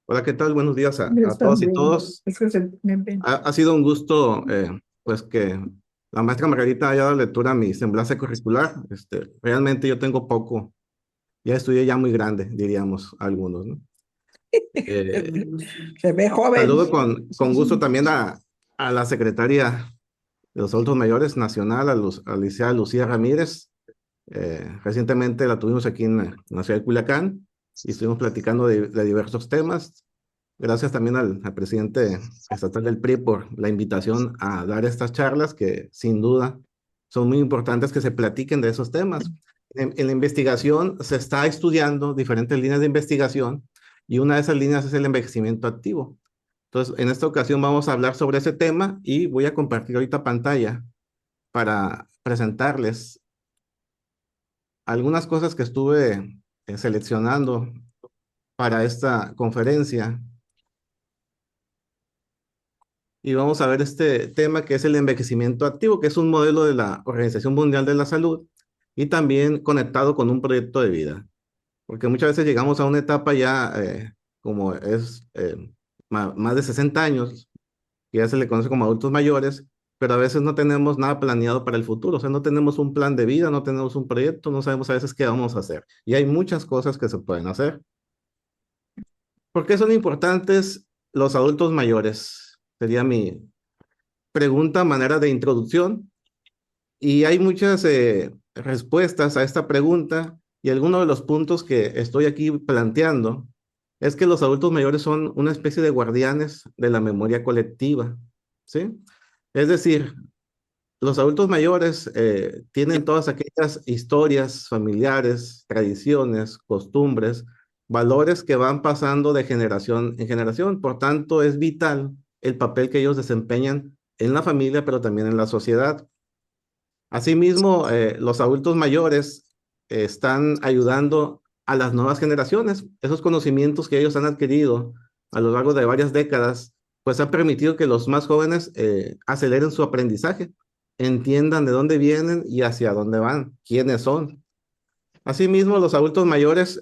Hola, ¿qué tal? Buenos días a Ellos todos y también. todos. Es que me ven. Ha sido un gusto, pues, que la maestra Margarita haya dado lectura a mi semblanza curricular. Realmente yo tengo poco, ya estudié ya muy grande, diríamos algunos, ¿no? Eh, Se ve joven. Saludo con gusto también a la secretaria de los adultos mayores nacional, a Licenciada Lucía Ramírez. Recientemente la tuvimos aquí en la ciudad de Culiacán y estuvimos platicando de diversos temas. Gracias también al presidente estatal del PRI por la invitación a dar estas charlas que sin duda son muy importantes que se platiquen de esos temas. En la investigación se está estudiando diferentes líneas de investigación y una de esas líneas es el envejecimiento activo. Entonces, en esta ocasión vamos a hablar sobre ese tema y voy a compartir ahorita pantalla para presentarles algunas cosas que estuve seleccionando para esta conferencia. Y vamos a ver este tema que es el envejecimiento activo, que es un modelo de la Organización Mundial de la Salud y también conectado con un proyecto de vida. Porque muchas veces llegamos a una etapa ya como es más de 60 años, que ya se le conoce como adultos mayores, pero a veces no tenemos nada planeado para el futuro. O sea, no tenemos un plan de vida, no tenemos un proyecto, no sabemos a veces qué vamos a hacer. Y hay muchas cosas que se pueden hacer. ¿Por qué son importantes los adultos mayores? Sería mi pregunta, manera de introducción. Y hay muchas respuestas a esta pregunta y alguno de los puntos que estoy aquí planteando es que los adultos mayores son una especie de guardianes de la memoria colectiva, ¿sí? Es decir, los adultos mayores tienen todas aquellas historias familiares, tradiciones, costumbres, valores que van pasando de generación en generación. Por tanto, es vital el papel que ellos desempeñan en la familia, pero también en la sociedad. Asimismo, los adultos mayores están ayudando a las nuevas generaciones. Esos conocimientos que ellos han adquirido a lo largo de varias décadas, pues han permitido que los más jóvenes aceleren su aprendizaje, entiendan de dónde vienen y hacia dónde van, quiénes son. Asimismo, los adultos mayores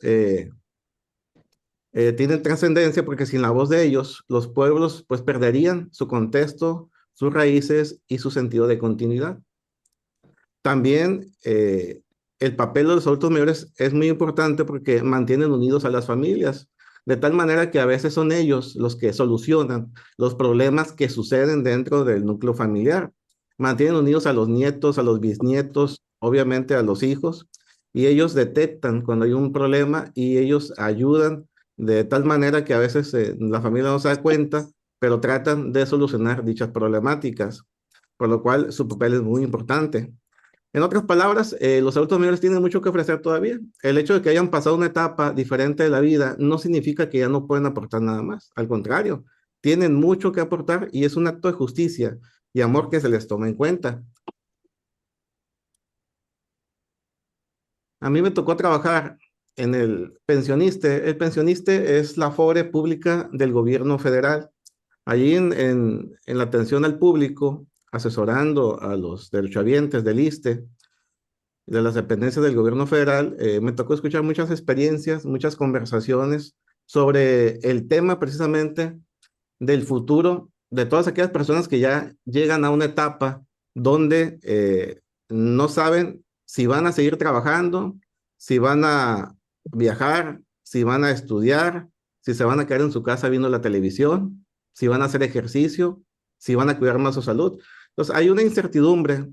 tienen trascendencia porque sin la voz de ellos, los pueblos pues perderían su contexto, sus raíces y su sentido de continuidad. También el papel de los adultos mayores es muy importante porque mantienen unidos a las familias, de tal manera que a veces son ellos los que solucionan los problemas que suceden dentro del núcleo familiar. Mantienen unidos a los nietos, a los bisnietos, obviamente a los hijos, y ellos detectan cuando hay un problema y ellos ayudan de tal manera que a veces la familia no se da cuenta, pero tratan de solucionar dichas problemáticas, por lo cual su papel es muy importante. En otras palabras, los adultos mayores tienen mucho que ofrecer todavía. El hecho de que hayan pasado una etapa diferente de la vida no significa que ya no pueden aportar nada más. Al contrario, tienen mucho que aportar y es un acto de justicia y amor que se les toma en cuenta. A mí me tocó trabajar en el pensioniste. El pensioniste es la FORE pública del gobierno federal. Allí en la atención al público, asesorando a los derechohabientes del ISSSTE, de las dependencias del gobierno federal, me tocó escuchar muchas experiencias, muchas conversaciones sobre el tema precisamente del futuro de todas aquellas personas que ya llegan a una etapa donde no saben si van a seguir trabajando, si van a viajar, si van a estudiar, si se van a quedar en su casa viendo la televisión, si van a hacer ejercicio, si van a cuidar más su salud. Entonces, hay una incertidumbre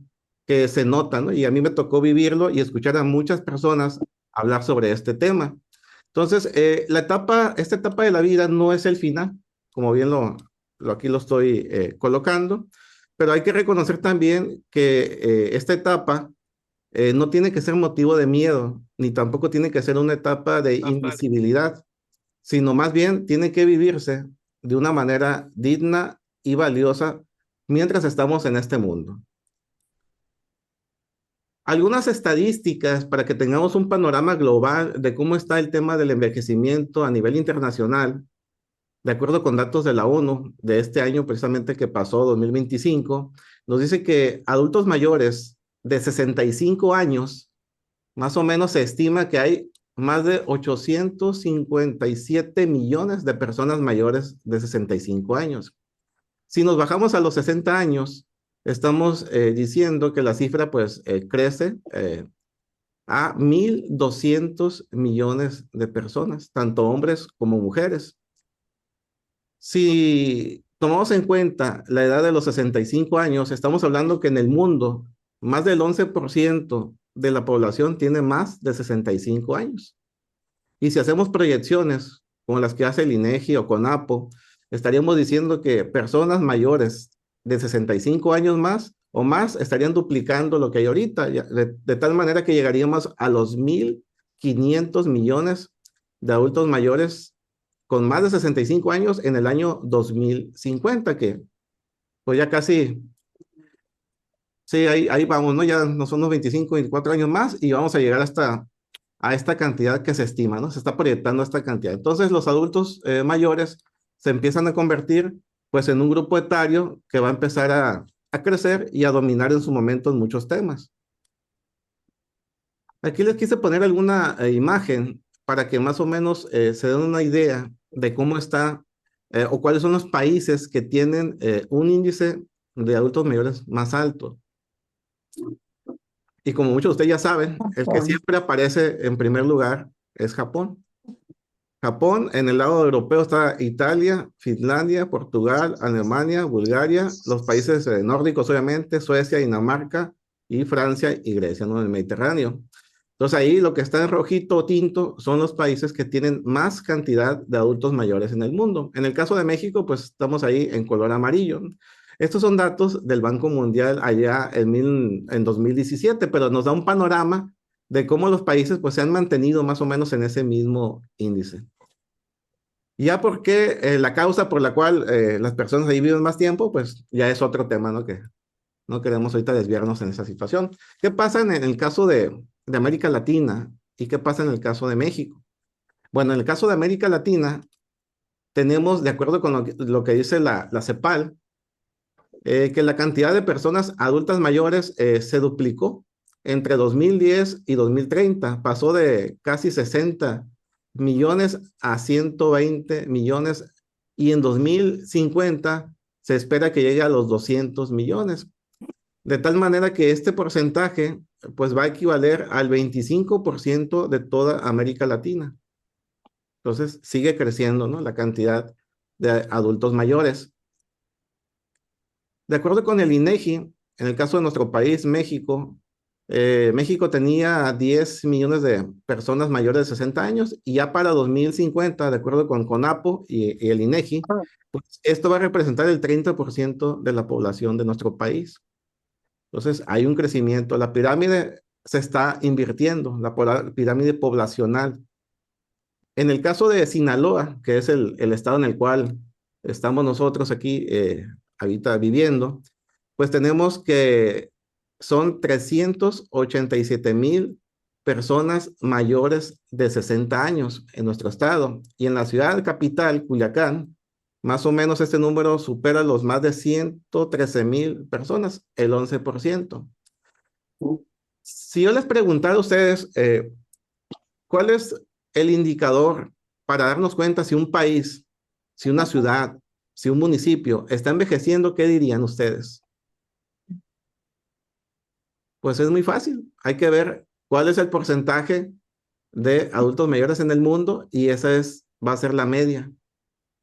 que se nota, ¿no? Y a mí me tocó vivirlo y escuchar a muchas personas hablar sobre este tema. Entonces, esta etapa de la vida no es el final, como bien aquí lo estoy colocando, pero hay que reconocer también que esta etapa no tiene que ser motivo de miedo, ni tampoco tiene que ser una etapa de invisibilidad, sino más bien tiene que vivirse de una manera digna y valiosa mientras estamos en este mundo. Algunas estadísticas para que tengamos un panorama global de cómo está el tema del envejecimiento a nivel internacional. De acuerdo con datos de la ONU de este año precisamente que pasó, 2025, nos dice que adultos mayores de 65 años, más o menos se estima que hay más de 857 millones de personas mayores de 65 años. Si nos bajamos a los 60 años, estamos diciendo que la cifra pues crece a 1.200 millones de personas, tanto hombres como mujeres. Si tomamos en cuenta la edad de los 65 años, estamos hablando que en el mundo más del 11% de la población tiene más de 65 años. Y si hacemos proyecciones como las que hace el INEGI o CONAPO, estaríamos diciendo que personas mayores de 65 años más o más estarían duplicando lo que hay ahorita, de tal manera que llegaríamos a los 1.500 millones de adultos mayores con más de 65 años en el año 2050, que pues ya casi, sí, ahí vamos, ¿no? Ya no son unos 25, 24 años más y vamos a llegar hasta a esta cantidad que se estima, ¿no? Se está proyectando esta cantidad. Entonces, los adultos mayores se empiezan a convertir, pues, en un grupo etario que va a empezar a crecer y a dominar en su momento en muchos temas. Aquí les quise poner alguna imagen para que más o menos se den una idea de cómo está o cuáles son los países que tienen un índice de adultos mayores más alto. Y como muchos de ustedes ya saben, el que Japón. siempre aparece en primer lugar es Japón. Japón, en el lado europeo está Italia, Finlandia, Portugal, Alemania, Bulgaria, los países nórdicos, obviamente, Suecia, Dinamarca y Francia y Grecia, ¿no? En el Mediterráneo. Entonces ahí lo que está en rojito o tinto son los países que tienen más cantidad de adultos mayores en el mundo. En el caso de México, pues estamos ahí en color amarillo. Estos son datos del Banco Mundial allá en 2017, pero nos da un panorama de cómo los países pues se han mantenido más o menos en ese mismo índice. Y ya porque la causa por la cual las personas ahí viven más tiempo, pues ya es otro tema, ¿no? Que no queremos ahorita desviarnos en esa situación. ¿Qué pasa en el caso de América Latina y qué pasa en el caso de México? Bueno, en el caso de América Latina, tenemos, de acuerdo con lo que dice la CEPAL, que la cantidad de personas adultas mayores se duplicó entre 2010 y 2030. Pasó de casi 60 millones a 120 millones y en 2050 se espera que llegue a los 200 millones. De tal manera que este porcentaje pues va a equivaler al 25% de toda América Latina. Entonces sigue creciendo, ¿no? La cantidad de adultos mayores. De acuerdo con el INEGI, en el caso de nuestro país, México, México tenía 10 millones de personas mayores de 60 años y ya para 2050, de acuerdo con CONAPO y el INEGI, pues esto va a representar el 30% de la población de nuestro país. Entonces, hay un crecimiento. La pirámide se está invirtiendo, la pirámide poblacional. En el caso de Sinaloa, que es el estado en el cual estamos nosotros aquí ahorita viviendo, pues tenemos que son 387,000 personas mayores de 60 años en nuestro estado. Y en la ciudad capital, Culiacán, más o menos este número supera los más de 113,000 personas, el 11%. Si yo les preguntara a ustedes, ¿cuál es el indicador para darnos cuenta si un país, si una ciudad, si un municipio está envejeciendo? ¿Qué dirían ustedes? Pues es muy fácil. Hay que ver cuál es el porcentaje de adultos mayores en el mundo y va a ser la media.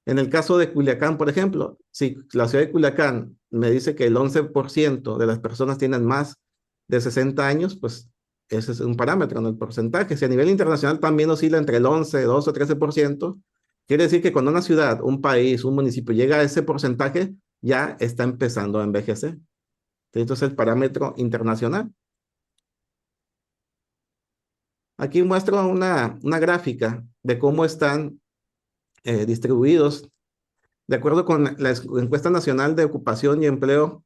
En el caso de Culiacán, por ejemplo, si la ciudad de Culiacán me dice que el 11% de las personas tienen más de 60 años, pues ese es un parámetro, ¿no? El porcentaje. Si a nivel internacional también oscila entre el 11, 12 o 13%, quiere decir que cuando una ciudad, un país, un municipio llega a ese porcentaje, ya está empezando a envejecer. Entonces es el parámetro internacional. Aquí muestro una gráfica de cómo están distribuidos. De acuerdo con la encuesta nacional de ocupación y empleo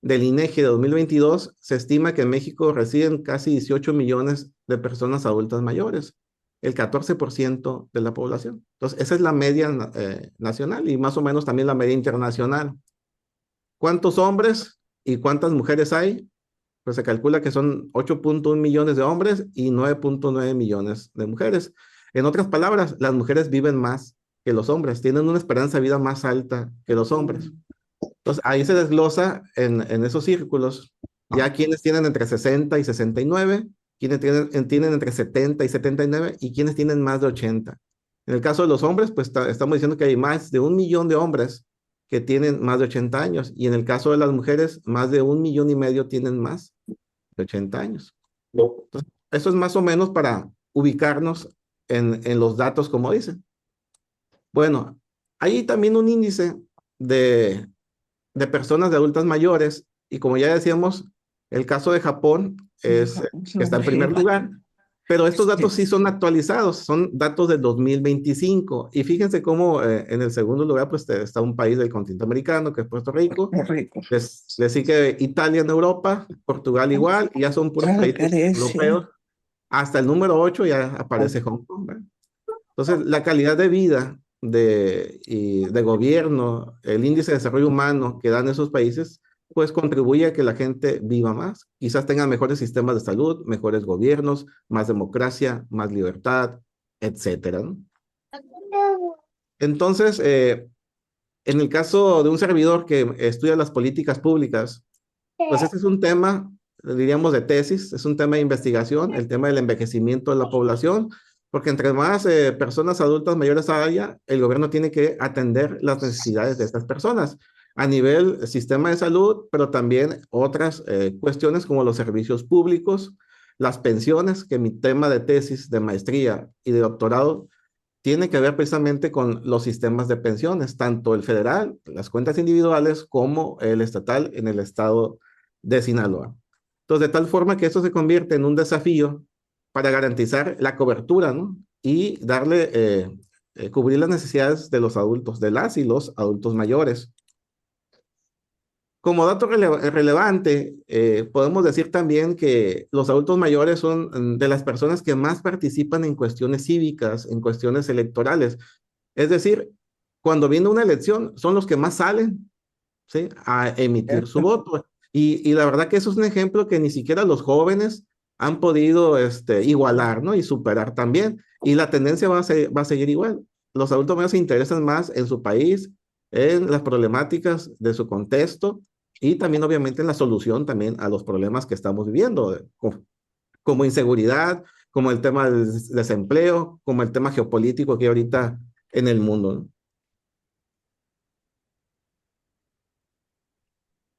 del INEGI de 2022, se estima que en México residen casi 18 millones de personas adultas mayores, el 14% de la población. Entonces, esa es la media nacional y más o menos también la media internacional. ¿Cuántos hombres y cuántas mujeres hay? pues se calcula que son 8.1 millones de hombres y 9.9 millones de mujeres. En otras palabras, las mujeres viven más que los hombres, tienen una esperanza de vida más alta que los hombres. Entonces, ahí se desglosa en esos círculos, ya quienes tienen entre 60 y 69, quienes tienen entre 70 y 79 y quienes tienen más de 80. En el caso de los hombres, pues estamos diciendo que hay más de 1 millón de hombres que tienen más de 80 años, y en el caso de las mujeres, más de 1,5 millones tienen más de 80 años. Entonces, eso es más o menos para ubicarnos en los datos, como dicen. Bueno, hay también un índice de, de personas de adultas mayores, y como ya decíamos, el caso de Japón es que está en primer lugar, pero estos datos sí son actualizados, son datos del 2025, y fíjense cómo en el segundo lugar pues está un país del continente americano, que es Puerto Rico. Les sigue Italia en Europa, Portugal igual, y ya son puros países europeos. Hasta el número 8 ya aparece Hong Kong, ¿verdad? Entonces, la calidad de vida de gobierno, el índice de desarrollo humano que dan esos países, pues contribuye a que la gente viva más. Quizás tengan mejores sistemas de salud, mejores gobiernos, más democracia, más libertad, etcétera, ¿no? Entonces, en el caso de un servidor que estudia las políticas públicas, pues este es un tema, diríamos, de tesis, es un tema de investigación, el tema del envejecimiento de la población, porque entre más personas adultas mayores haya, el gobierno tiene que atender las necesidades de estas personas a nivel sistema de salud, pero también otras cuestiones como los servicios públicos, las pensiones, que mi tema de tesis, de maestría y de doctorado tiene que ver precisamente con los sistemas de pensiones, tanto el federal, las cuentas individuales, como el estatal en el estado de Sinaloa. Entonces, de tal forma que esto se convierte en un desafío para garantizar la cobertura, ¿no? Y darle, cubrir las necesidades de los adultos, de las y los adultos mayores. Como dato relevante, podemos decir también que los adultos mayores son de las personas que más participan en cuestiones cívicas, en cuestiones electorales. Es decir, cuando viene una elección, son los que más salen, ¿sí?, a emitir su voto. Y la verdad que eso es un ejemplo que ni siquiera los jóvenes han podido igualar, ¿no? Y superar también. Y la tendencia va a seguir igual. Los adultos mayores se interesan más en su país, en las problemáticas de su contexto, y también obviamente en la solución también a los problemas que estamos viviendo, como inseguridad, como el tema del desempleo, como el tema geopolítico que hay ahorita en el mundo, ¿no?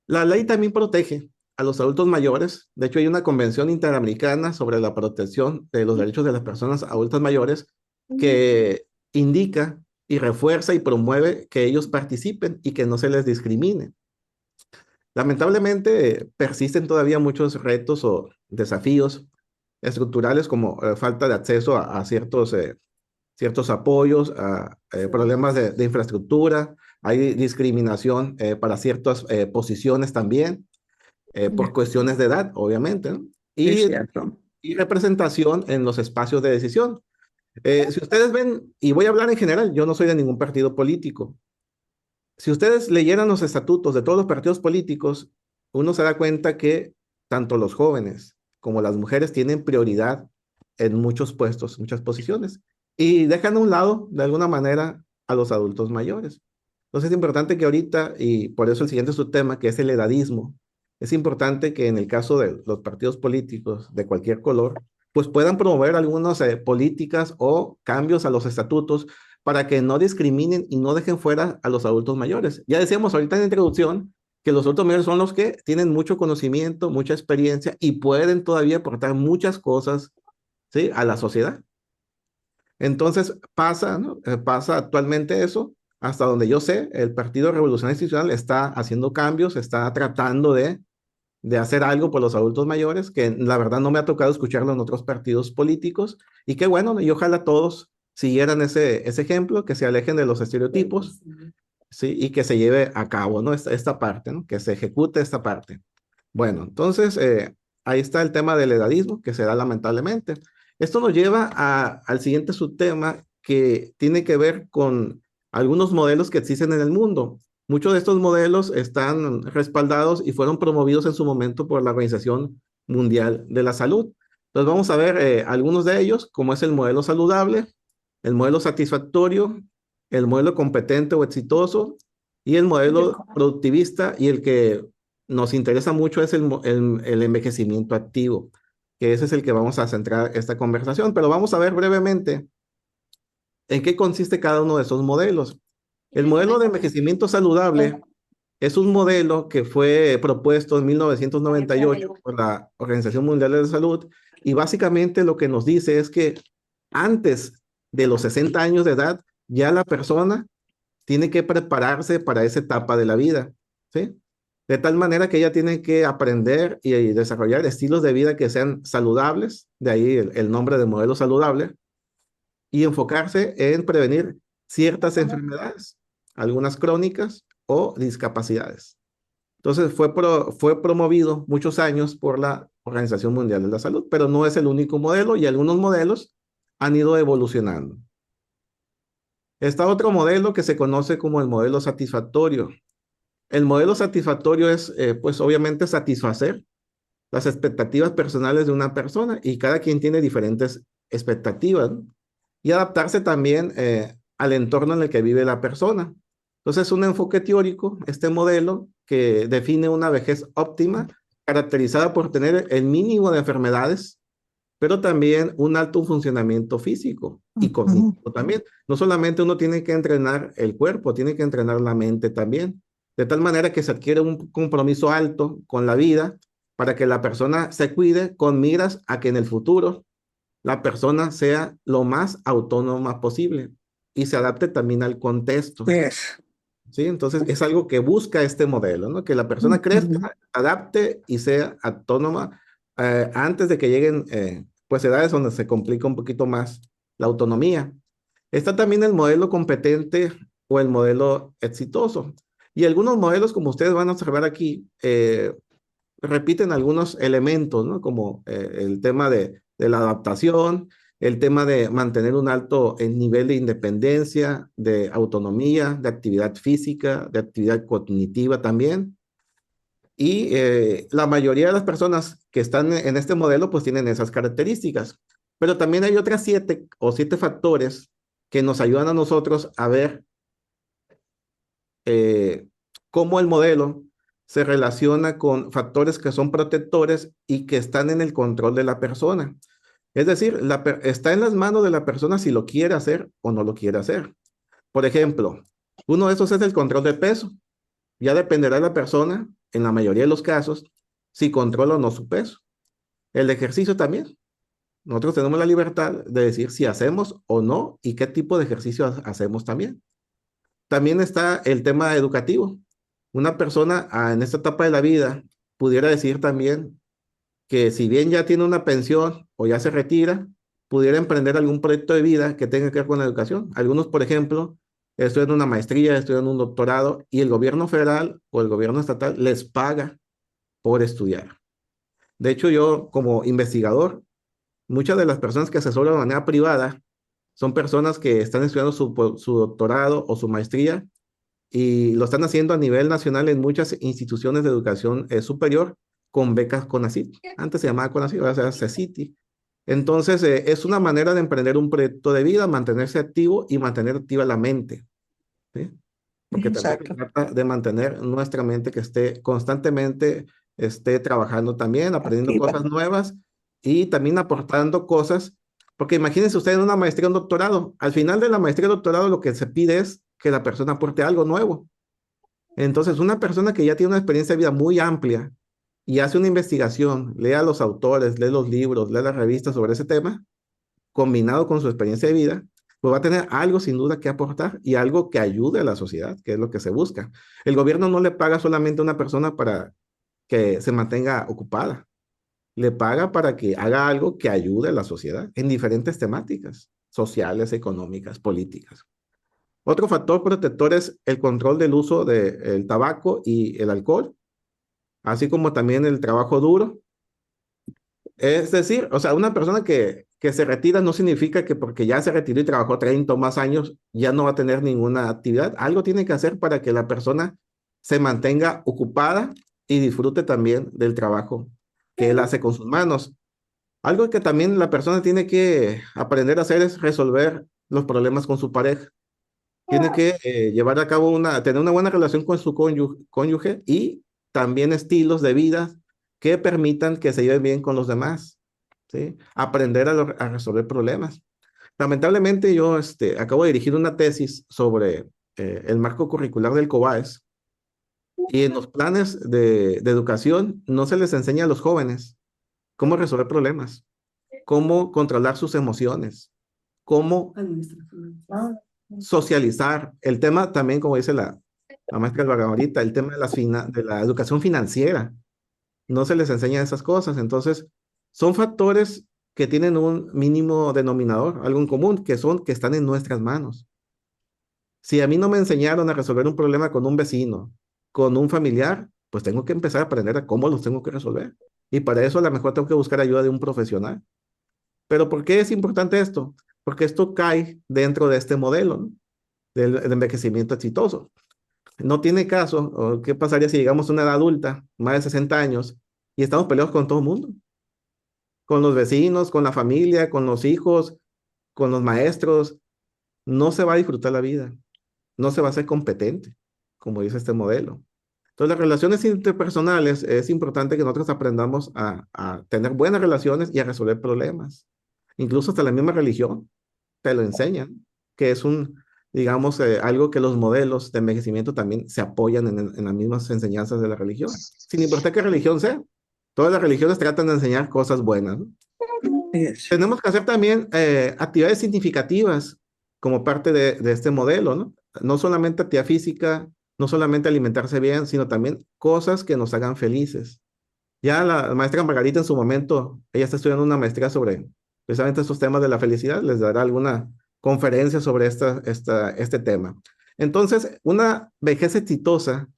La ley también protege a los adultos mayores. De hecho, hay una convención interamericana sobre la protección de los derechos de las personas adultas mayores que indica y refuerza y promueve que ellos participen y que no se les discrimine. Lamentablemente, persisten todavía muchos retos o desafíos estructurales, como falta de acceso a ciertos apoyos, a problemas de infraestructura, hay discriminación para ciertas posiciones también, por cuestiones de edad, obviamente, ¿no? Y representación en los espacios de decisión. Si ustedes ven, y voy a hablar en general, yo no soy de ningún partido político. Si ustedes leyeran los estatutos de todos los partidos políticos, uno se da cuenta que tanto los jóvenes como las mujeres tienen prioridad en muchos puestos, muchas posiciones, y dejan a un lado, de alguna manera, a los adultos mayores. Entonces es importante que ahorita, y por eso el siguiente subtema, que es el edadismo, es importante que en el caso de los partidos políticos de cualquier color, pues puedan promover algunas políticas o cambios a los estatutos para que no discriminen y no dejen fuera a los adultos mayores. Ya decíamos ahorita en la introducción que los adultos mayores son los que tienen mucho conocimiento, mucha experiencia y pueden todavía aportar muchas cosas, ¿sí?, a la sociedad. Entonces pasa, ¿no? Pasa actualmente eso. Hasta donde yo sé, el Partido Revolucionario Institucional está haciendo cambios, está tratando de hacer algo por los adultos mayores, que la verdad no me ha tocado escucharlo en otros partidos políticos, y qué bueno, y ojalá todos siguieran ese ejemplo, que se alejen de los estereotipos, ¿sí?, y que se lleve a cabo, ¿no?, esta parte, ¿no?, que se ejecute esta parte. Bueno, entonces, ahí está el tema del edadismo, que se da lamentablemente. Esto nos lleva al siguiente subtema, que tiene que ver con algunos modelos que existen en el mundo. Muchos de estos modelos están respaldados y fueron promovidos en su momento por la Organización Mundial de la Salud. Entonces vamos a ver algunos de ellos, como es el modelo saludable, el modelo satisfactorio, el modelo competente o exitoso y el modelo productivista, y el que nos interesa mucho es el envejecimiento activo, que ese es el que vamos a centrar esta conversación, pero vamos a ver brevemente en qué consiste cada uno de esos modelos. El modelo de envejecimiento saludable es un modelo que fue propuesto en 1998 por la Organización Mundial de la Salud, y básicamente lo que nos dice es que antes de los 60 años de edad ya la persona tiene que prepararse para esa etapa de la vida, ¿sí? De tal manera que ella tiene que aprender y desarrollar estilos de vida que sean saludables, de ahí el nombre de modelo saludable, y enfocarse en prevenir ciertas enfermedades, algunas crónicas o discapacidades. Entonces fue promovido muchos años por la Organización Mundial de la Salud, pero no es el único modelo, y algunos modelos han ido evolucionando. Está otro modelo que se conoce como el modelo satisfactorio. El modelo satisfactorio es, pues obviamente, satisfacer las expectativas personales de una persona, y cada quien tiene diferentes expectativas, ¿no? Y adaptarse también al entorno en el que vive la persona. Entonces, es un enfoque teórico, este modelo, que define una vejez óptima, caracterizada por tener el mínimo de enfermedades, pero también un alto funcionamiento físico y cognitivo también. No solamente uno tiene que entrenar el cuerpo, tiene que entrenar la mente también, de tal manera que se adquiere un compromiso alto con la vida, para que la persona se cuide con miras a que en el futuro la persona sea lo más autónoma posible y se adapte también al contexto. Yes. ¿Sí? Entonces es algo que busca este modelo, ¿no? Que la persona crezca, adapte y sea autónoma antes de que lleguen pues edades donde se complica un poquito más la autonomía. Está también el modelo competente o el modelo exitoso. Y algunos modelos, como ustedes van a observar aquí, repiten algunos elementos, ¿no? Como el tema de la adaptación, el tema de mantener un alto nivel de independencia, de autonomía, de actividad física, de actividad cognitiva también. Y la mayoría de las personas que están en este modelo pues tienen esas características. Pero también hay otras siete factores que nos ayudan a nosotros a ver eh, cómo el modelo se relaciona con factores que son protectores y que están en el control de la persona. Es decir, está en las manos de la persona si lo quiere hacer o no lo quiere hacer. Por ejemplo, uno de esos es el control de peso. Ya dependerá de la persona, en la mayoría de los casos, si controla o no su peso. El ejercicio también. Nosotros tenemos la libertad de decir si hacemos o no y qué tipo de ejercicio hacemos también. También está el tema educativo. Una persona en esta etapa de la vida pudiera decir también que, si bien ya tiene una pensión o ya se retira, pudiera emprender algún proyecto de vida que tenga que ver con la educación. Algunos, por ejemplo, estudian una maestría, estudian un doctorado, y el gobierno federal o el gobierno estatal les paga por estudiar. De hecho, yo como investigador, muchas de las personas que asesoro de manera privada son personas que están estudiando su doctorado o su maestría, y lo están haciendo a nivel nacional en muchas instituciones de educación superior, con becas CONACYT. Antes se llamaba CONACYT, ahora se llama CECITI. Entonces, es una manera de emprender un proyecto de vida, mantenerse activo y mantener activa la mente, ¿sí? Porque también se Exacto. trata de mantener nuestra mente que esté constantemente, esté trabajando también, aprendiendo Activa. cosas nuevas y también aportando cosas. Porque imagínense ustedes en una maestría o un doctorado. Al final de la maestría o doctorado lo que se pide es que la persona aporte algo nuevo. Entonces, una persona que ya tiene una experiencia de vida muy amplia y hace una investigación, lee a los autores, lee los libros, lee las revistas sobre ese tema, combinado con su experiencia de vida, pues va a tener algo sin duda que aportar, y algo que ayude a la sociedad, que es lo que se busca. El gobierno no le paga solamente a una persona para que se mantenga ocupada, le paga para que haga algo que ayude a la sociedad en diferentes temáticas sociales, económicas, políticas. Otro factor protector es el control del uso del tabaco y el alcohol, así como también el trabajo duro. Es decir, o sea, una persona que se retira no significa que porque ya se retiró y trabajó 30 o más años, ya no va a tener ninguna actividad. Algo tiene que hacer para que la persona se mantenga ocupada y disfrute también del trabajo que él hace con sus manos. Algo que también la persona tiene que aprender a hacer es resolver los problemas con su pareja. Tiene que llevar a cabo tener una buena relación con su cónyuge y también estilos de vida que permitan que se lleve bien con los demás, ¿sí? Aprender a resolver problemas. Lamentablemente yo acabo de dirigir una tesis sobre el marco curricular del COBAES y en los planes de educación no se les enseña a los jóvenes cómo resolver problemas, cómo controlar sus emociones, cómo socializar. El tema también, como dice la maestra Alvaga ahorita, el tema de la educación financiera. No se les enseña esas cosas. Entonces, son factores que tienen un mínimo denominador, algo en común, que están en nuestras manos. Si a mí no me enseñaron a resolver un problema con un vecino, con un familiar, pues tengo que empezar a aprender a cómo los tengo que resolver. Y para eso a lo mejor tengo que buscar ayuda de un profesional. Pero ¿por qué es importante esto? Porque esto cae dentro de este modelo, ¿no? Del envejecimiento exitoso. No tiene caso, o ¿qué pasaría si llegamos a una edad adulta, más de 60 años, y estamos peleados con todo el mundo? Con los vecinos, con la familia, con los hijos, con los maestros. No se va a disfrutar la vida, no se va a ser competente, como dice este modelo. Entonces, las relaciones interpersonales es importante que nosotros aprendamos a tener buenas relaciones y a resolver problemas. Incluso hasta la misma religión te lo enseñan, que es digamos, algo que los modelos de envejecimiento también se apoyan en las mismas enseñanzas de la religión, sin importar qué religión sea. Todas las religiones tratan de enseñar cosas buenas, ¿no? Yes. Tenemos que hacer también actividades significativas como parte de este modelo, ¿no? No solamente actividad física, no solamente alimentarse bien, sino también cosas que nos hagan felices. Ya la maestra Margarita en su momento, ella está estudiando una maestría sobre precisamente estos temas de la felicidad, les dará alguna conferencia sobre este tema. Entonces, una vejez exitosa,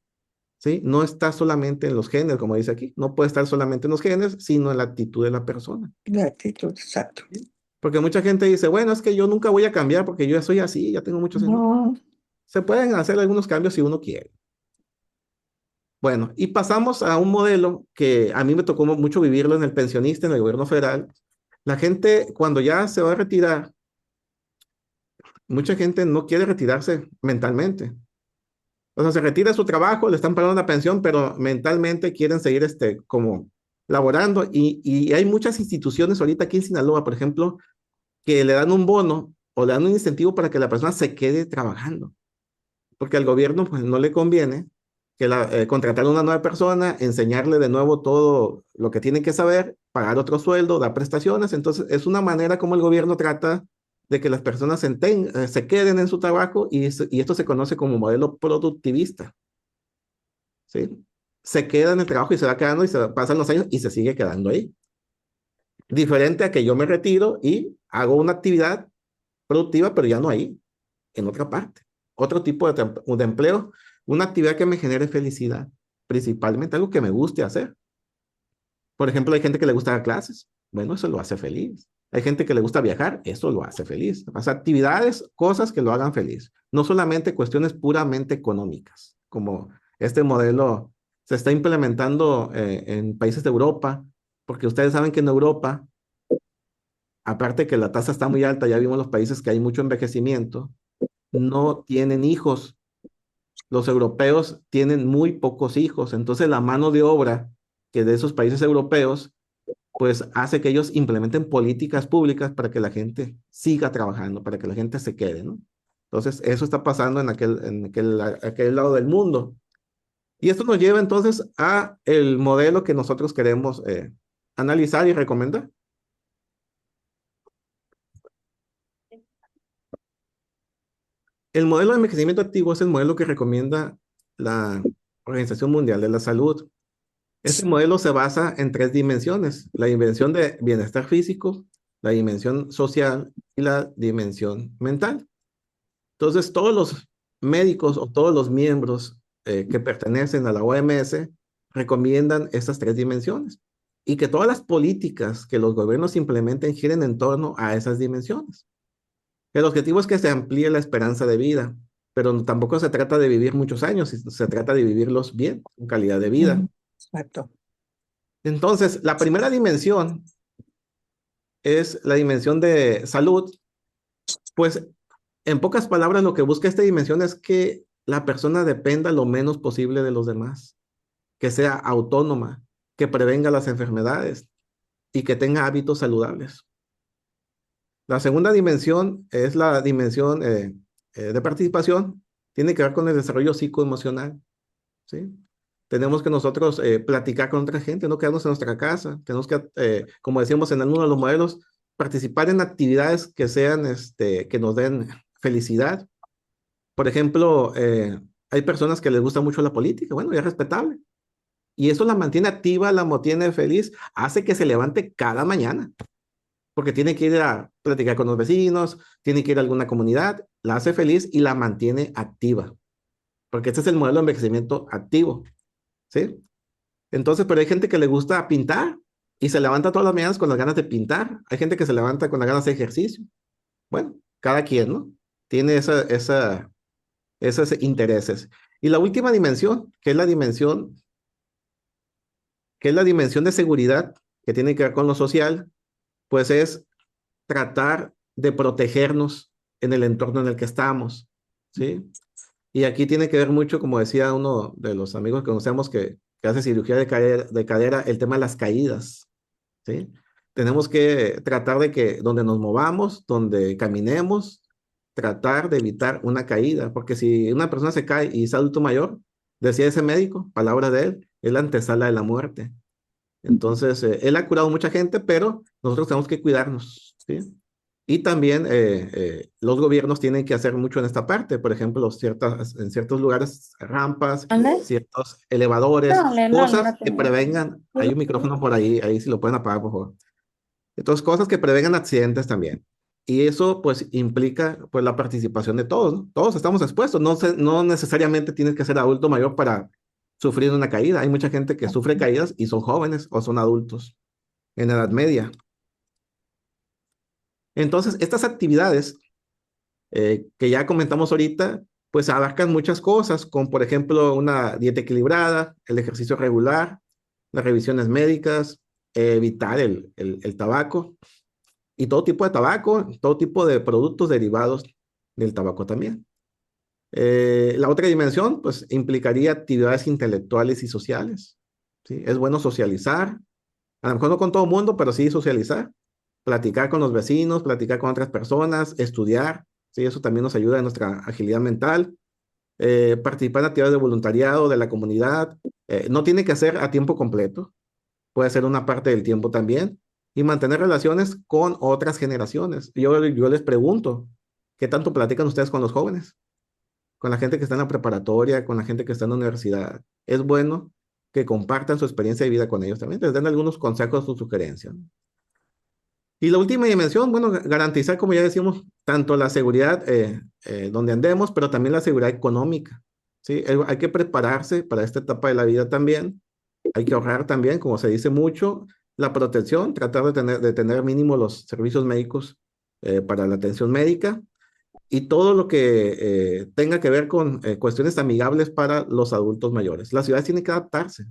¿sí? No está solamente en los genes, como dice aquí, no puede estar solamente en los genes, sino en la actitud de la persona. La actitud, exacto. Porque mucha gente dice, bueno, es que yo nunca voy a cambiar porque yo ya soy así, ya tengo muchos años. No, Se pueden hacer algunos cambios si uno quiere. Bueno, y pasamos a un modelo que a mí me tocó mucho vivirlo en el pensionista, en el gobierno federal. La gente, cuando ya se va a retirar, mucha gente no quiere retirarse mentalmente. O sea, se retira de su trabajo, le están pagando una pensión, pero mentalmente quieren seguir como laborando. Y hay muchas instituciones ahorita aquí en Sinaloa, por ejemplo, que le dan un bono o le dan un incentivo para que la persona se quede trabajando. Porque al gobierno pues, no le conviene contratar a una nueva persona, enseñarle de nuevo todo lo que tiene que saber, pagar otro sueldo, dar prestaciones. Entonces, es una manera como el gobierno trata de que las personas se queden en su trabajo y esto se conoce como modelo productivista, ¿sí? Se queda en el trabajo y se va quedando y pasan los años y se sigue quedando ahí. Diferente a que yo me retiro y hago una actividad productiva, pero ya no ahí, en otra parte. Otro tipo de empleo, una actividad que me genere felicidad, principalmente algo que me guste hacer. Por ejemplo, hay gente que le gusta dar clases, bueno, eso lo hace feliz. Hay gente que le gusta viajar, eso lo hace feliz. O sea, actividades, cosas que lo hagan feliz. No solamente cuestiones puramente económicas, como este modelo se está implementando en países de Europa, porque ustedes saben que en Europa, aparte que la tasa está muy alta, ya vimos los países que hay mucho envejecimiento, no tienen hijos. Los europeos tienen muy pocos hijos, entonces la mano de obra que de esos países europeos, pues hace que ellos implementen políticas públicas para que la gente siga trabajando, para que la gente se quede, ¿no? Entonces, eso está pasando aquel lado del mundo. Y esto nos lleva entonces a el modelo que nosotros queremos analizar y recomendar. El modelo de envejecimiento activo es el modelo que recomienda la Organización Mundial de la Salud. Este modelo se basa en tres dimensiones: la dimensión de bienestar físico, la dimensión social y la dimensión mental. Entonces, todos los médicos o todos los miembros que pertenecen a la OMS recomiendan estas tres dimensiones. y que todas las políticas que los gobiernos implementen giren en torno a esas dimensiones. El objetivo es que se amplíe la esperanza de vida, pero tampoco se trata de vivir muchos años, se trata de vivirlos bien, con calidad de vida. Exacto. Entonces, la primera dimensión es la dimensión de salud. Pues, en pocas palabras, lo que busca esta dimensión es que la persona dependa lo menos posible de los demás, que sea autónoma, que prevenga las enfermedades y que tenga hábitos saludables. La segunda dimensión es la dimensión de participación, tiene que ver con el desarrollo psicoemocional, ¿sí? Tenemos que nosotros platicar con otra gente, no quedarnos en nuestra casa, tenemos que, como decíamos en alguno de los modelos, participar en actividades que sean, que nos den felicidad. Por ejemplo, hay personas que les gusta mucho la política, bueno, ya es respetable. Y eso la mantiene activa, la mantiene feliz, hace que se levante cada mañana porque tiene que ir a platicar con los vecinos, tiene que ir a alguna comunidad, la hace feliz y la mantiene activa, porque este es el modelo de envejecimiento activo, ¿sí? Entonces, pero hay gente que le gusta pintar y se levanta todas las mañanas con las ganas de pintar, hay gente que se levanta con las ganas de ejercicio. Bueno, cada quien, ¿no? Tiene esos intereses. Y la última dimensión, que es la dimensión de seguridad, que tiene que ver con lo social, pues es tratar de protegernos en el entorno en el que estamos, ¿sí? Y aquí tiene que ver mucho, como decía uno de los amigos que conocemos que hace cirugía de cadera, el tema de las caídas, ¿sí? Tenemos que tratar de que donde nos movamos, donde caminemos, tratar de evitar una caída, porque si una persona se cae y es adulto mayor, decía ese médico, palabra de él, es la antesala de la muerte. Entonces, él ha curado mucha gente, pero nosotros tenemos que cuidarnos, ¿sí? Y también los gobiernos tienen que hacer mucho en esta parte, por ejemplo, en ciertos lugares, rampas, ¿Dónde? ciertos elevadores, No, yo cosas no que tengo. prevengan, hay un micrófono por ahí, ahí si lo pueden apagar, por favor. Entonces, cosas que prevengan accidentes también. Y eso pues implica pues la participación de todos, ¿no? Todos estamos expuestos, no necesariamente tienes que ser adulto mayor para sufrir una caída. Hay mucha gente que sufre caídas y son jóvenes o son adultos en edad media. Entonces, estas actividades que ya comentamos ahorita, pues abarcan muchas cosas, como por ejemplo una dieta equilibrada, el ejercicio regular, las revisiones médicas, evitar el tabaco y todo tipo de tabaco, todo tipo de productos derivados del tabaco también. La otra dimensión, pues, implicaría actividades intelectuales y sociales, ¿sí? Es bueno socializar, a lo mejor no con todo el mundo, pero sí socializar, platicar con los vecinos, platicar con otras personas, estudiar, ¿sí? Eso también nos ayuda en nuestra agilidad mental. Participar en actividades de voluntariado de la comunidad, no tiene que ser a tiempo completo, puede ser una parte del tiempo también, y mantener relaciones con otras generaciones. Yo les pregunto, ¿qué tanto platican ustedes con los jóvenes? Con la gente que está en la preparatoria, con la gente que está en la universidad. Es bueno que compartan su experiencia de vida con ellos también, les den algunos consejos o sugerencias. Y la última dimensión, bueno, garantizar, como ya decimos, tanto la seguridad donde andemos, pero también la seguridad económica. ¿Sí? Hay que prepararse para esta etapa de la vida también. Hay que ahorrar también, como se dice mucho, la protección, tratar de tener mínimo los servicios médicos para la atención médica y todo lo que tenga que ver con cuestiones amigables para los adultos mayores. Las ciudades tienen que adaptarse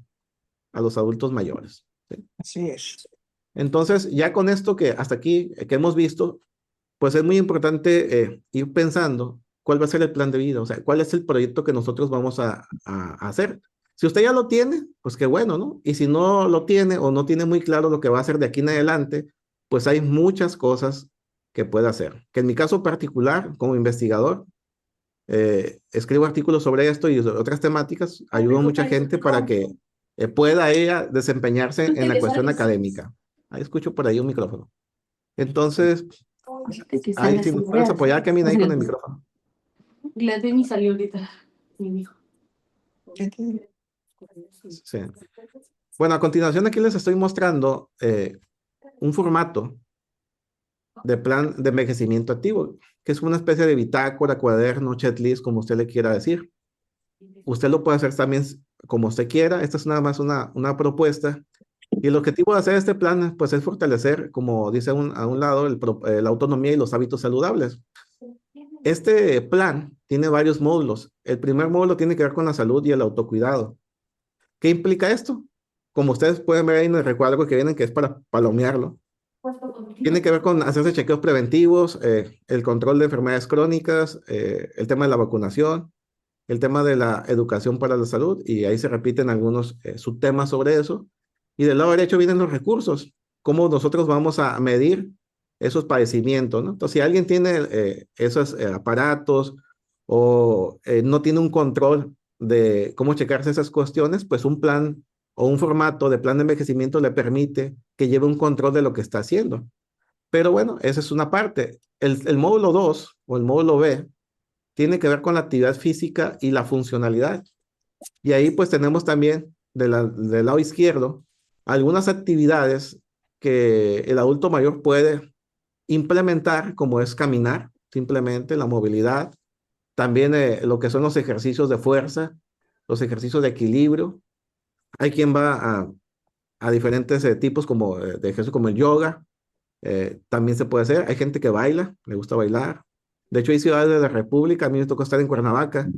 a los adultos mayores. ¿Sí? Así es. Entonces, ya con esto que hasta aquí que hemos visto, pues es muy importante ir pensando cuál va a ser el plan de vida, o sea, cuál es el proyecto que nosotros vamos a hacer. Si usted ya lo tiene, pues qué bueno, ¿no? Y si no lo tiene o no tiene muy claro lo que va a hacer de aquí en adelante, pues hay muchas cosas que puede hacer. Que en mi caso particular, como investigador, escribo artículos sobre esto y otras temáticas, ayudo a mucha gente para que pueda ella desempeñarse en la cuestión académica. Ahí escucho por ahí un micrófono. Entonces, ahí si me puedes apoyar, Kevin, ahí con el micrófono. Gladys salió ahorita, mi hijo. Sí. Bueno, a continuación aquí les estoy mostrando un formato de plan de envejecimiento activo, que es una especie de bitácora, cuaderno, checklist, como usted le quiera decir. Usted lo puede hacer también como usted quiera. Esta es nada más una propuesta Y el objetivo de hacer este plan, pues, es fortalecer, como dice a un lado, la autonomía y los hábitos saludables. Este plan tiene varios módulos. El primer módulo tiene que ver con la salud y el autocuidado. ¿Qué implica esto? Como ustedes pueden ver ahí en el recuadro que vienen, que es para palomearlo, tiene que ver con hacerse chequeos preventivos, el control de enfermedades crónicas, el tema de la vacunación, el tema de la educación para la salud, y ahí se repiten algunos subtemas sobre eso. Y del lado derecho vienen los recursos, cómo nosotros vamos a medir esos padecimientos, ¿no? Entonces, si alguien tiene esos aparatos o no tiene un control de cómo checarse esas cuestiones, pues un plan o un formato de plan de envejecimiento le permite que lleve un control de lo que está haciendo. Pero bueno, esa es una parte. El módulo 2 o el módulo B tiene que ver con la actividad física y la funcionalidad. Y ahí pues tenemos también del lado izquierdo algunas actividades que el adulto mayor puede implementar, como es caminar, simplemente la movilidad, también lo que son los ejercicios de fuerza, los ejercicios de equilibrio. Hay quien va a diferentes tipos como, de ejercicio como el yoga, también se puede hacer. Hay gente que baila, le gusta bailar. De hecho, hay ciudades de la República, a mí me tocó estar en Cuernavaca,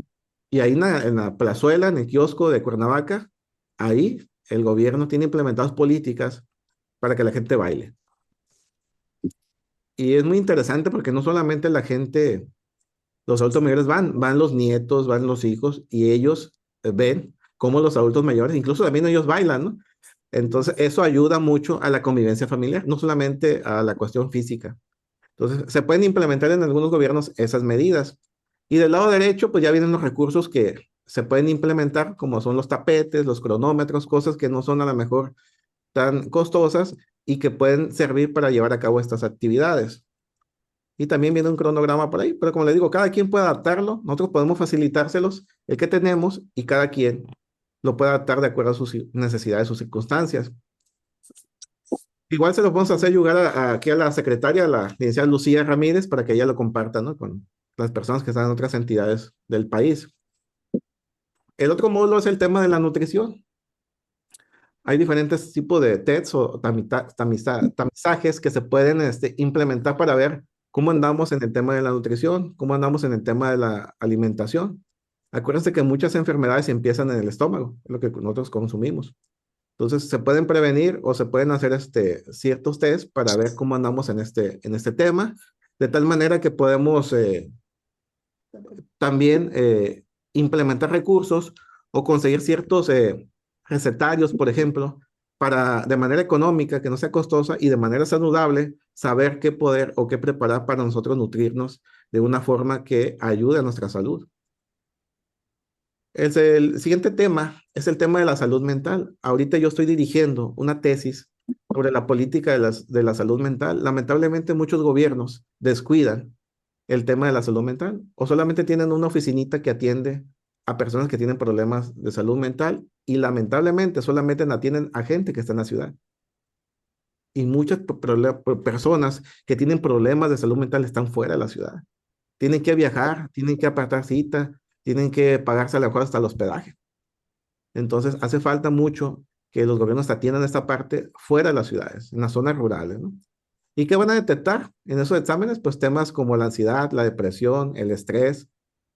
y ahí en la plazuela, en el kiosco de Cuernavaca, ahí el gobierno tiene implementadas políticas para que la gente baile. Y es muy interesante porque no solamente la gente, los adultos mayores van los nietos, van los hijos, y ellos ven cómo los adultos mayores, incluso también ellos bailan, ¿no? Entonces, eso ayuda mucho a la convivencia familiar, no solamente a la cuestión física. Entonces, se pueden implementar en algunos gobiernos esas medidas. Y del lado derecho, pues ya vienen los recursos que se pueden implementar, como son los tapetes, los cronómetros, cosas que no son a lo mejor tan costosas y que pueden servir para llevar a cabo estas actividades. Y también viene un cronograma por ahí, pero como le digo, cada quien puede adaptarlo, nosotros podemos facilitárselos, el que tenemos, y cada quien lo puede adaptar de acuerdo a sus necesidades, sus circunstancias. Igual se lo vamos a hacer llegar aquí a la secretaria, la licenciada Lucía Ramírez, para que ella lo comparta, ¿no? Con las personas que están en otras entidades del país. El otro módulo es el tema de la nutrición. Hay diferentes tipos de tests o tamizajes que se pueden implementar para ver cómo andamos en el tema de la nutrición, cómo andamos en el tema de la alimentación. Acuérdense que muchas enfermedades empiezan en el estómago, es lo que nosotros consumimos. Entonces, se pueden prevenir o se pueden hacer ciertos tests para ver cómo andamos en este tema, de tal manera que podemos también implementar recursos o conseguir ciertos recetarios, por ejemplo, para de manera económica, que no sea costosa y de manera saludable, saber qué poder o qué preparar para nosotros nutrirnos de una forma que ayude a nuestra salud. El siguiente tema es el tema de la salud mental. Ahorita yo estoy dirigiendo una tesis sobre la política de la salud mental. Lamentablemente muchos gobiernos descuidan el tema de la salud mental o solamente tienen una oficinita que atiende a personas que tienen problemas de salud mental, y lamentablemente solamente atienden a gente que está en la ciudad. Y muchas personas que tienen problemas de salud mental están fuera de la ciudad. Tienen que viajar, tienen que apartar cita, tienen que pagarse a lo mejor hasta el hospedaje. Entonces, hace falta mucho que los gobiernos atiendan esta parte fuera de las ciudades, en las zonas rurales, ¿no? ¿Y qué van a detectar en esos exámenes? Pues temas como la ansiedad, la depresión, el estrés.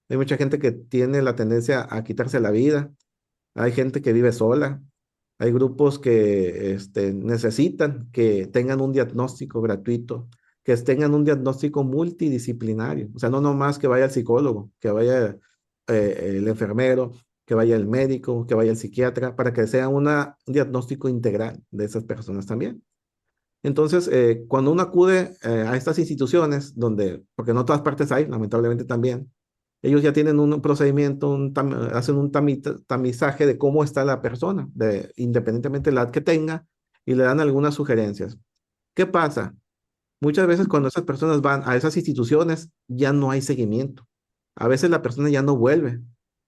Hay mucha gente que tiene la tendencia a quitarse la vida. Hay gente que vive sola. Hay grupos que necesitan que tengan un diagnóstico gratuito, que tengan un diagnóstico multidisciplinario. O sea, no nomás que vaya el psicólogo, que vaya el enfermero, que vaya el médico, que vaya el psiquiatra, para que sea un diagnóstico integral de esas personas también. Entonces, cuando uno acude a estas instituciones, donde, porque no todas partes hay, lamentablemente también, ellos ya tienen un procedimiento, hacen un tamizaje de cómo está la persona, independientemente de la edad que tenga, y le dan algunas sugerencias. ¿Qué pasa? Muchas veces cuando esas personas van a esas instituciones, ya no hay seguimiento. A veces la persona ya no vuelve.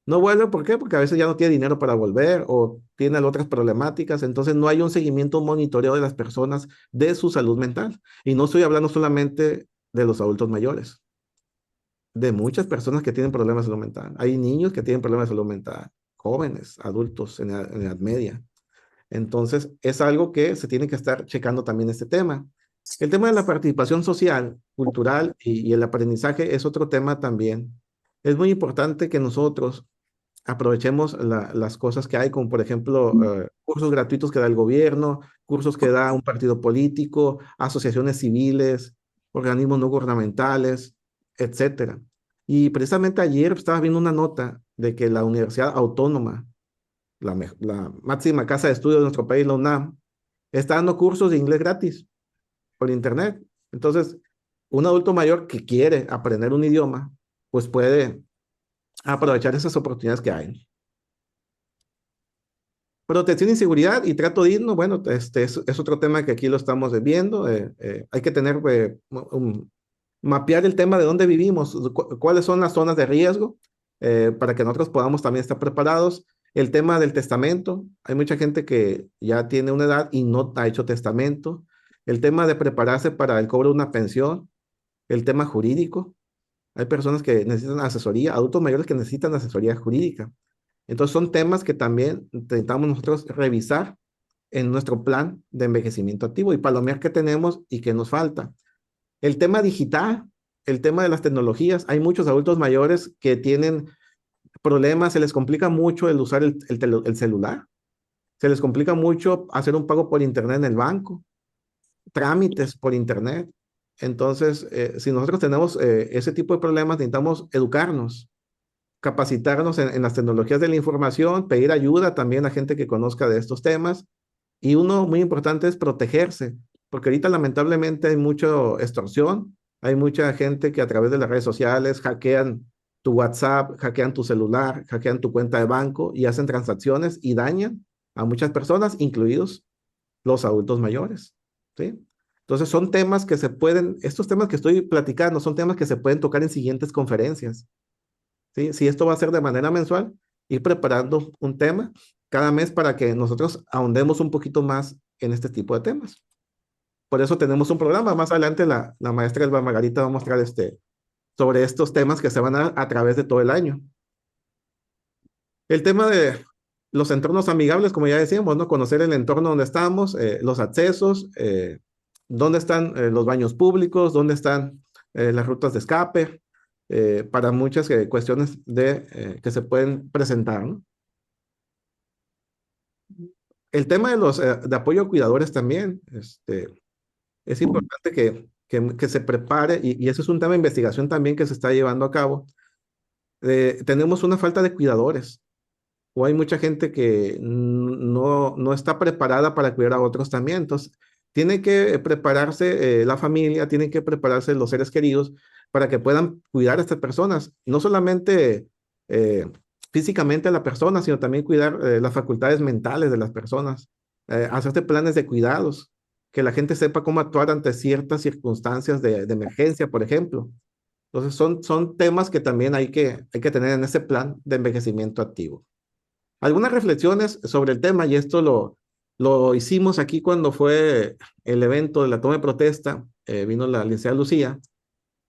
No vuelve, ¿por qué? Porque a veces ya no tiene dinero para volver o tiene otras problemáticas. Entonces no hay un seguimiento, un monitoreo de las personas de su salud mental. Y no estoy hablando solamente de los adultos mayores, de muchas personas que tienen problemas de salud mental. Hay niños que tienen problemas de salud mental, jóvenes, adultos en edad media. Entonces, es algo que se tiene que estar checando también este tema. El tema de la participación social, cultural y el aprendizaje es otro tema también. Es muy importante que nosotros aprovechemos las cosas que hay, como por ejemplo cursos gratuitos que da el gobierno, cursos que da un partido político, asociaciones civiles, organismos no gubernamentales, etcétera. Y precisamente ayer estaba viendo una nota de que la Universidad Autónoma, la máxima casa de estudio de nuestro país, la UNAM, está dando cursos de inglés gratis por internet. Entonces, un adulto mayor que quiere aprender un idioma, pues puede aprovechar esas oportunidades que hay. Protección y seguridad y trato digno, bueno, este es otro tema que aquí lo estamos viendo. Hay que tener, mapear el tema de dónde vivimos, cuáles son las zonas de riesgo, para que nosotros podamos también estar preparados. El tema del testamento, hay mucha gente que ya tiene una edad y no ha hecho testamento. El tema de prepararse para el cobro de una pensión, el tema jurídico. Hay personas que necesitan asesoría, adultos mayores que necesitan asesoría jurídica. Entonces son temas que también intentamos nosotros revisar en nuestro plan de envejecimiento activo y palomear qué tenemos y qué nos falta. El tema digital, el tema de las tecnologías, hay muchos adultos mayores que tienen problemas, se les complica mucho el usar el celular, se les complica mucho hacer un pago por internet en el banco, trámites por internet. Entonces, si nosotros tenemos ese tipo de problemas, necesitamos educarnos, capacitarnos en las tecnologías de la información, pedir ayuda también a gente que conozca de estos temas. Y uno muy importante es protegerse, porque ahorita lamentablemente hay mucha extorsión, hay mucha gente que a través de las redes sociales hackean tu WhatsApp, hackean tu celular, hackean tu cuenta de banco y hacen transacciones y dañan a muchas personas, incluidos los adultos mayores, ¿sí? Entonces son temas que se pueden, estos temas que estoy platicando son temas que se pueden tocar en siguientes conferencias. ¿Sí? Si esto va a ser de manera mensual, ir preparando un tema cada mes para que nosotros ahondemos un poquito más en este tipo de temas. Por eso tenemos un programa. Más adelante la maestra Elba Margarita va a mostrar sobre estos temas que se van a dar a través de todo el año. El tema de los entornos amigables, como ya decíamos, ¿no? Conocer el entorno donde estamos, los accesos, dónde están los baños públicos, dónde están las rutas de escape, para muchas cuestiones que se pueden presentar, ¿no? El tema de de apoyo a cuidadores también, es importante que se prepare y ese es un tema de investigación también que se está llevando a cabo. Tenemos una falta de cuidadores o hay mucha gente que no está preparada para cuidar a otros también. Entonces, tiene que prepararse la familia, tienen que prepararse los seres queridos para que puedan cuidar a estas personas. No solamente físicamente a la persona, sino también cuidar las facultades mentales de las personas, hacerte planes de cuidados, que la gente sepa cómo actuar ante ciertas circunstancias de emergencia, por ejemplo. Entonces, son temas que también hay que tener en ese plan de envejecimiento activo. Algunas reflexiones sobre el tema, y esto lo hicimos aquí cuando fue el evento de la toma de protesta, vino la licenciada Lucía,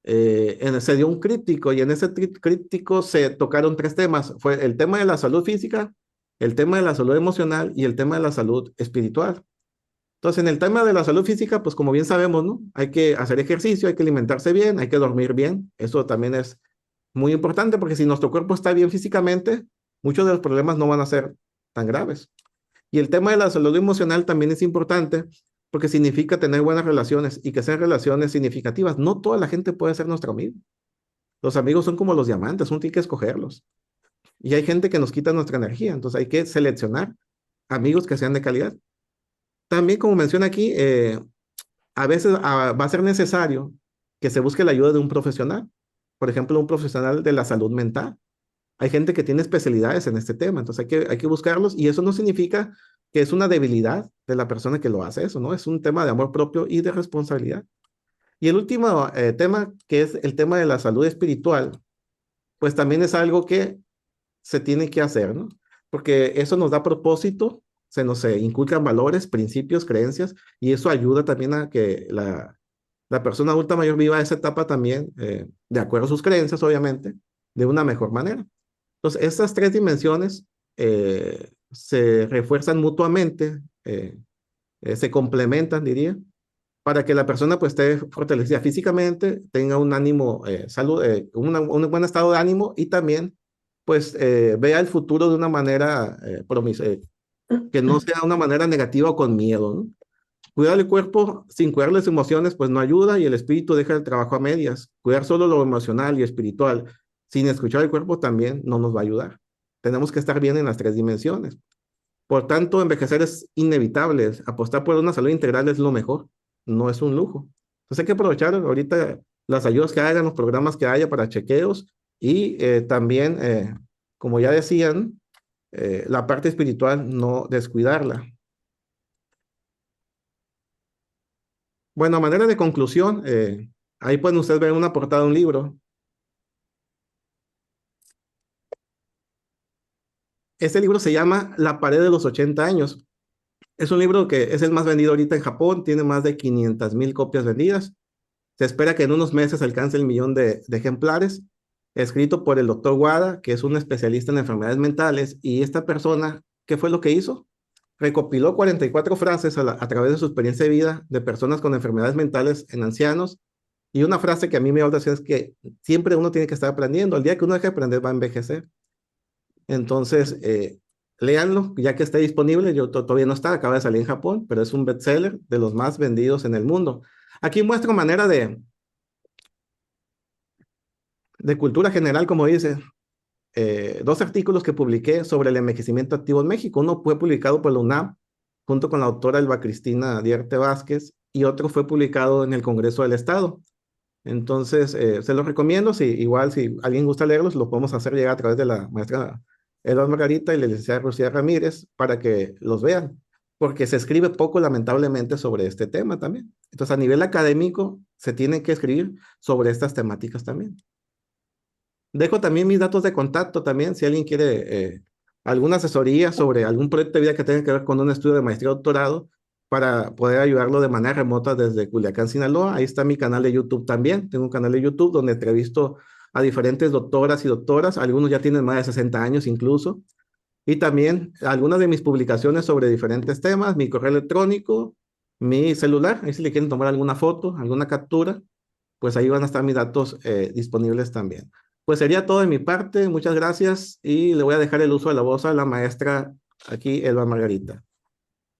se dio un crítico y en ese crítico se tocaron tres temas. Fue el tema de la salud física, el tema de la salud emocional y el tema de la salud espiritual. Entonces, en el tema de la salud física, pues como bien sabemos, ¿no? Hay que hacer ejercicio, hay que alimentarse bien, hay que dormir bien. Eso también es muy importante porque si nuestro cuerpo está bien físicamente, muchos de los problemas no van a ser tan graves. Y el tema de la salud emocional también es importante porque significa tener buenas relaciones y que sean relaciones significativas. No toda la gente puede ser nuestro amigo. Los amigos son como los diamantes, uno tiene que escogerlos. Y hay gente que nos quita nuestra energía, entonces hay que seleccionar amigos que sean de calidad. También, como menciona aquí, a veces va a ser necesario que se busque la ayuda de un profesional, por ejemplo, un profesional de la salud mental. Hay gente que tiene especialidades en este tema, entonces hay que buscarlos y eso no significa que es una debilidad de la persona que lo hace eso, ¿no? Es un tema de amor propio y de responsabilidad. Y el último tema, que es el tema de la salud espiritual, pues también es algo que se tiene que hacer, ¿no? Porque eso nos da propósito, se nos inculcan valores, principios, creencias, y eso ayuda también a que la persona adulta mayor viva esa etapa también, de acuerdo a sus creencias, obviamente, de una mejor manera. Entonces, estas tres dimensiones se refuerzan mutuamente eh, se complementan, diría, para que la persona pues esté fortalecida físicamente, tenga un ánimo, un buen estado de ánimo y también pues vea el futuro de una manera que no sea una manera negativa o con miedo, ¿no? Cuidar el cuerpo sin cuidar las emociones, pues no ayuda y el espíritu deja el trabajo a medias. Cuidar solo lo emocional y espiritual sin escuchar el cuerpo también no nos va a ayudar. Tenemos que estar bien en las tres dimensiones. Por tanto, envejecer es inevitable. Apostar por una salud integral es lo mejor, no es un lujo. Entonces hay que aprovechar ahorita las ayudas que hagan, los programas que haya para chequeos y también, como ya decían, la parte espiritual no descuidarla. Bueno, a manera de conclusión, ahí pueden ustedes ver una portada de un libro. Este libro se llama La pared de los 80 años. Es un libro que es el más vendido ahorita en Japón, tiene más de 500,000 copias vendidas. Se espera que en unos meses alcance el millón de ejemplares. Escrito por el doctor Wada, que es un especialista en enfermedades mentales. Y esta persona, ¿qué fue lo que hizo? Recopiló 44 frases a través de su experiencia de vida de personas con enfermedades mentales en ancianos. Y una frase que a mí me gusta decir es que siempre uno tiene que estar aprendiendo. El día que uno deje de aprender va a envejecer. Entonces, léanlo, ya que esté disponible. Yo todavía no está, acaba de salir en Japón, pero es un bestseller de los más vendidos en el mundo. Aquí muestro manera de cultura general, como dice, dos artículos que publiqué sobre el envejecimiento activo en México. Uno fue publicado por la UNAM, junto con la autora Elba Cristina Dierte Vázquez, y otro fue publicado en el Congreso del Estado. Entonces, se los recomiendo. Igual, si alguien gusta leerlos, lo podemos hacer llegar a través de la maestra Edward Margarita y la licenciada Lucía Ramírez para que los vean, porque se escribe poco, lamentablemente, sobre este tema también. Entonces, a nivel académico, se tiene que escribir sobre estas temáticas también. Dejo también mis datos de contacto también, si alguien quiere alguna asesoría sobre algún proyecto de vida que tenga que ver con un estudio de maestría o doctorado, para poder ayudarlo de manera remota desde Culiacán, Sinaloa. Ahí está mi canal de YouTube también. Tengo un canal de YouTube donde entrevisto a diferentes doctoras y doctoras. Algunos ya tienen más de 60 años incluso. Y también algunas de mis publicaciones sobre diferentes temas, mi correo electrónico, mi celular. Ahí si le quieren tomar alguna foto, alguna captura, pues ahí van a estar mis datos disponibles también. Pues sería todo de mi parte. Muchas gracias y le voy a dejar el uso de la voz a la maestra aquí, Elba Margarita.